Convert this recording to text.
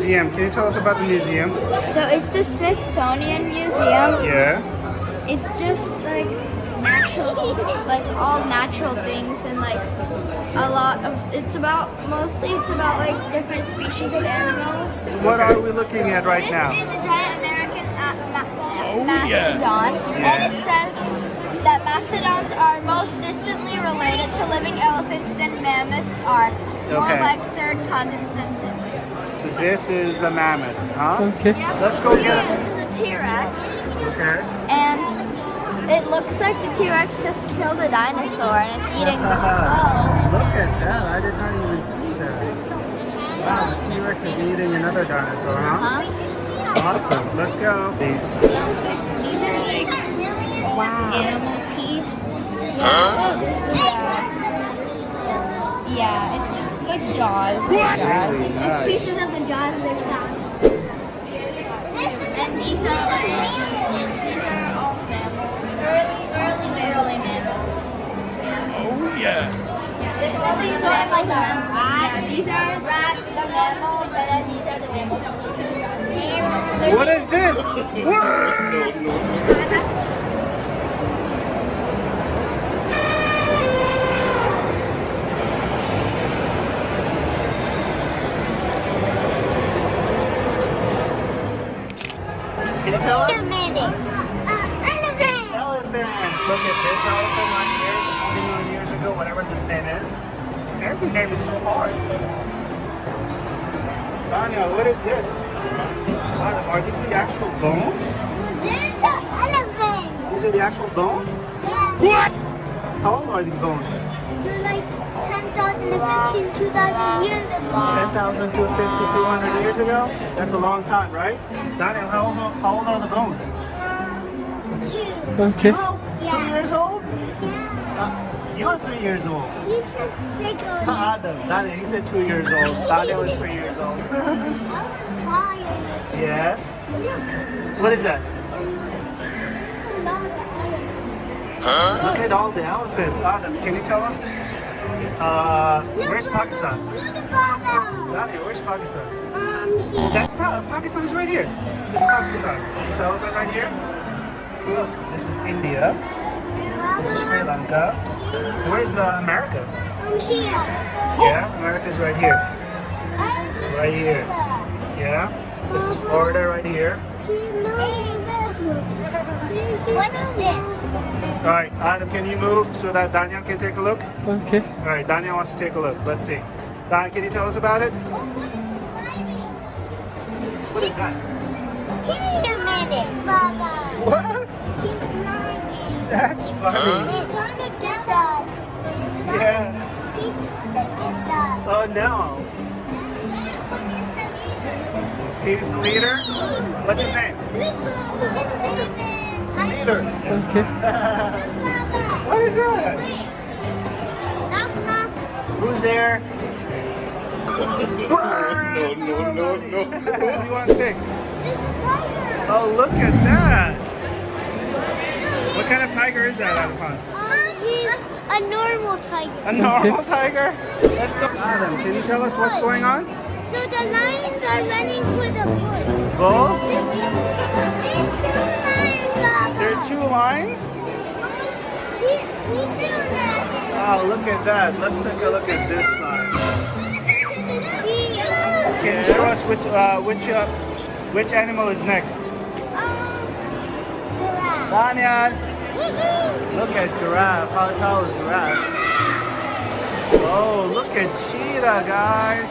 museum. Can you tell us about the museum? So it's the Smithsonian Museum. Yeah. It's just like natural, like all natural things, and like a lot of. It's about like different species of animals. What are we looking at right This now? is a giant American Oh, mastodon, Yeah. and it says that mastodons are most distantly related to living elephants than mammoths are, more Okay. like third cousins than siblings. So this is a mammoth, huh? Okay. Yeah. Let's go get it. This is a T-Rex, Okay. and it looks like the T-Rex just killed a dinosaur, and it's eating the skull. Look at that. I did not even see that. Wow, the T-Rex is eating another dinosaur, huh? Huh? Awesome. Let's go. These. These are like animal teeth. Yeah, it's just like jaws. Really It's nice. pieces of the jaws they found. And these are all mammals. Early mammals. Oh yeah. This is sort of like a rat. These are rats, the mammals, and then these are the mammals. What is this? Can you tell us? Elephant. Elephant. Look at this elephant right here. 20 million years ago, whatever this name is. Every name is so hard. Daniel, what is this? Are these the actual bones? This is the elephant. These are the actual bones? Yeah. How old are these bones? They're like 10,000 to 2,000 years ago. 10,000 to 50, 200 years ago? That's a long time, right? Daniel, how old are the bones? Two. Okay. Oh, 2 Yeah. years old? Yeah. You're 3 years old. He's a sick one. Adam, Daniel, he said 2 years old. Daniel is 3 years old. I'm tired. Yes. Look. What is that? Another elephant. Look at all the elephants. Adam, can you tell us? Where's Pakistan? Look at Baba. Daniel, where's Pakistan? He's That's not, Pakistan is right here. This is Pakistan. This elephant right here. Look, this is India. This is Sri Lanka. Where's America? here. Yeah, America's right here. Right here. Yeah. This is Florida right here. What's this? All right, Adam, can you move so that Daniel can take a look? Okay. All right, Daniel wants to take a look. Let's see. Daniel, can you tell us about it? What is that? Give me a minute, Baba. What? He's lying. That's funny. He's trying to get us. Yeah. He's trying to get us. Oh no. He's the leader. What's his name? Leader. Okay. What is that? Knock, knock. Who's there? No. Who do you want to take? This is tiger. Oh, look at that. What kind of tiger is that, Adam? He's a normal tiger. A normal tiger? Let's go. Adam, can you tell us what's going on? So the lions are running for the bush. Bull? There There are 2 lions? Oh, look at that. Let's take a look at this lion. Can you show us which animal is next? Daniel, look at giraffe. How tall is giraffe? Oh, look at cheetah, guys.